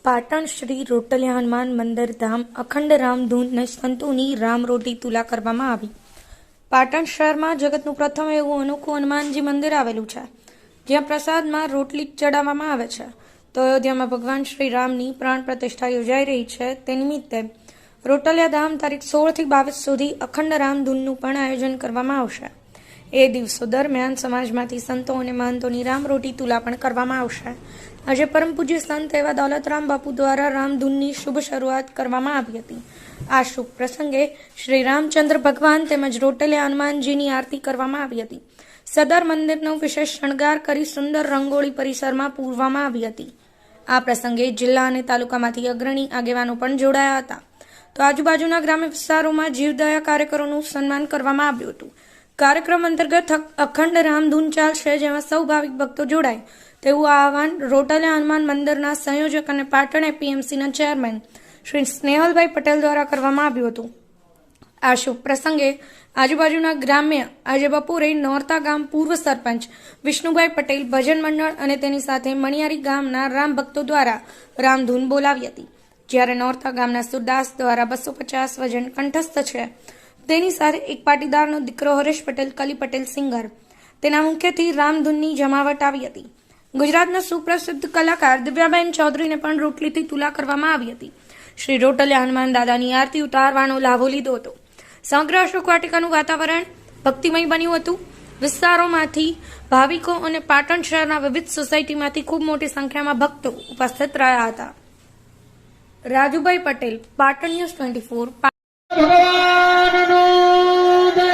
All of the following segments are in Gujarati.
પાટણ શ્રી રોટલિયા હનુમાન મંદિર ધામ અખંડ રામધૂન ને સંતોની રામરોટી તુલા કરવામાં આવી। પાટણ શહેરમાં જગતનું પ્રથમ એવું અનોખું હનુમાનજી મંદિર આવેલું છે, જ્યાં પ્રસાદમાં રોટલી ચડાવવામાં આવે છે। તો અયોધ્યામાં ભગવાન શ્રી રામની પ્રાણ પ્રતિષ્ઠા યોજાઈ રહી છે, તે નિમિત્તે રોટલિયા ધામ તારીખ 16 થી 22 સુધી અખંડ રામધૂનનું પણ આયોજન કરવામાં આવશે। એ દિવસો દરમિયાન સમાજમાંથી સંતો અને મહંતોની રામરોટી તુલા પણ કરવામાં આવશે। આજે પરમ પૂજ્ય સંત એવા દોલતરામ બાપુ દ્વારા રામધૂનની શુભ શરૂઆત કરવામાં આવી હતી। આ શુભ પ્રસંગે શ્રી રામચંદ્ર ભગવાન તેમજ રોટલિયા હનુમાનજીની આરતી કરવામાં આવી હતી। સદર મંદિરનો વિશેષ શણગાર કરી સુંદર રંગોળી પરિસરમાં પૂરવામાં આવી હતી। આ પ્રસંગે જિલ્લા અને તાલુકામાંથી અગ્રણી આગેવાનો પણ જોડાયા હતા। તો આજુબાજુના ગ્રામ્ય વિસ્તારોમાં જીવદયા કાર્યકરોનું સન્માન કરવામાં આવ્યું હતું। કાર્યક્રમ અંતર્ગત અખંડ રામધૂન ચાલશે, જેમાં સૌ ભાવિક ભક્તો જોડાય તેવું આહવાન રોટલિયા હનુમાન મંદિરના સંયોજક અને પાટણ એપીએમસીના ચેરમેન શ્રી સ્નેહલભાઈ પટેલ દ્વારા કરવામાં આવ્યું હતું। આ શુભ પ્રસંગે આજુબાજુના ગ્રામ્ય આજે બપોરે નોરતા ગામ પૂર્વ સરપંચ વિષ્ણુભાઈ પટેલ ભજન મંડળ અને તેની સાથે મણિયારી ગામના રામ ભક્તો દ્વારા રામધૂન બોલાવી હતી, જ્યારે નોરતા ગામના સુરદાસ દ્વારા 250 વજન કંઠસ્થ છે। તેની સાથે એક પાટીદારનો દીકરો હરેશ પટેલ કલી પટેલ સિંગર, તેના મુખ્યથી રામધૂનની જમાવટ આવી હતી। ગુજરાતના સુપ્રસિદ્ધ કલાકાર દિવ્યાબેન ચૌધરીને પણ રોટલીથી તુલા કરવામાં આવી હતી। શ્રી રોટલિયા હનુમાન દાદાની આરતી ઉતારવાનો લાભો લીધો હતો। સમગ્ર અશોક વાટિકાનું વાતાવરણ ભક્તિમય બન્યું હતું। વિસ્તારોમાંથી ભાવિકો અને પાટણ શહેરના વિવિધ સોસાયટીમાંથી ખૂબ મોટી સંખ્યામાં ભક્તો ઉપસ્થિત રહ્યા હતા। રાજુભાઈ પટેલ, પાટણ ન્યૂઝ 24। ભગવાનનો જય,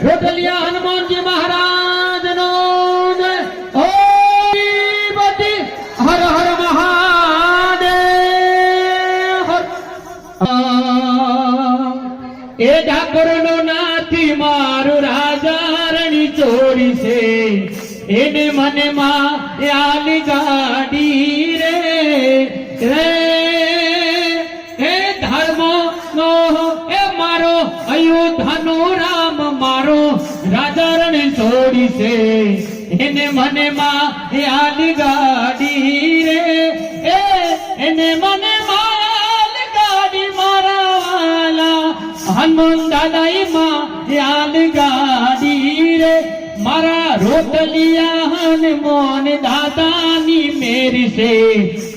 રોટલિયા હનુમાનજી મહારાજનો જય। હર હર મહાદેવ। એ ડાકોરનો નાથી મારું રાજારણી ચોરી છે, એને મને માં આલી ગાડી રે રે એ ધર્મો નો એ મારો અયોધ્યાનો રામ મારો રાજારણી ચોરી છે, એને મને માં આલી ગાડી રે એને મને માલ ગાડી મારા વાલા હનુમાન દાદા માં આલી ગાડી રે મારા રોટલિયા હનુમાન દાદાની મેરી છે,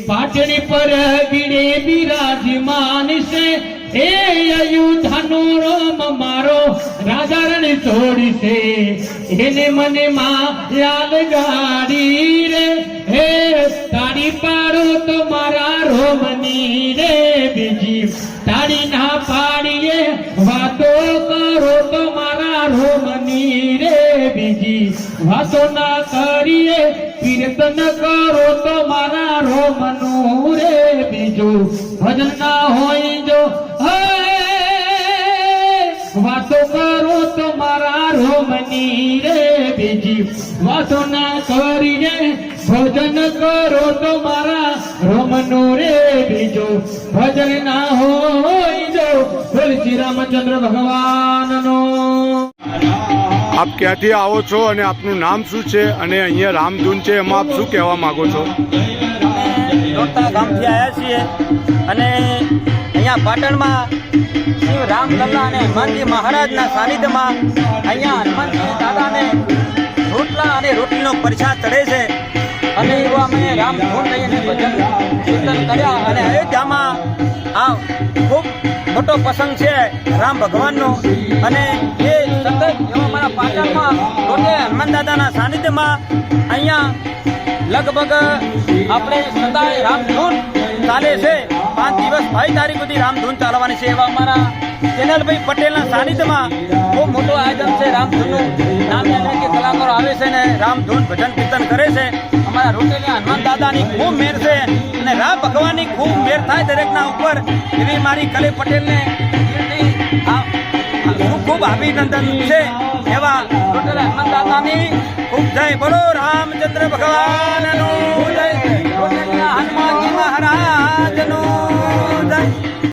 પાટણી પર ગીડે બિરાજમાન છે, એ અયોધ્યાનો રામ મારો રાજારણી ચોરી છે, એને મને માં યાદ ગાડી રે હે તાળી પાડો તો મારા રોમની રે બીજી તાળી ના પાડીએ વાતો કરો તો મારા રોમની રે બીજી વાતો ના કરીએ કીર્તન કરો તો મારા રોમનું રે બીજું ભજન ના હોય જો વાતો કરો તો મારા રોમની રે બીજી વાતો ના કરીએ ભજન કરો તો મારા રોમનું રે બીજું ભજન ના હોય જો બોલ શ્રી રામચંદ્ર ભગવાનનો। આપ ક્યાંથી આવો છો અને આપનું નામ શું છે અને અહીંયા રામધૂન છે એમાં આપ શું કહેવા માંગો છો? નોરતા ગામથી આવ્યા છીએ અને અહીંયા પાટણમાં શ્રી રામલલ્લા અને હનુમાનજી મહારાજના સાનિધ્યમાં અહીંયા હનુમાનજી દાદાને રોટલા અને રોટલીનો પ્રસાદ ચડે છે અને એવો અમે રામધૂન લઈને ભજન કીર્તન કર્યા અને અયોધ્યામાં આ ખૂબ મોટો પ્રસંગ છે રામ ભગવાનનો અને એ સતત એવો અમારા પાટણમાં રોટલિયા હનુમાન દાદાના સાનિધ્યમાં અહીંયા લગભગ આપણે સદાય રામધૂન ચાલે છે। 5 દિવસ 22 તારીખ સુધી રામધૂન ચાલવાની છે એવા અમારા ચેનલભાઈ પટેલના સાનિધ્યમાં ખૂબ મોટું આયોજન છે રામધૂનનું। નામ યાદ કે કલાકારો આવે છે ને રામધૂન ભજન કીર્તન કરે છે। અમારા રોટલિયા હનુમાન દાદાની ખૂબ મેર છે અને રામ ભગવાનની ખૂબ મેર થાય દરેકના ઉપર એવી મારી કલે પટેલને ખૂબ અભિનંદન છે એવા રોટલિયા હનુમાન દાદાની ખૂબ જય। બોલો રામચંદ્ર ભગવાનનો જય, રોટલિયા હનુમાનજી મહારાજનો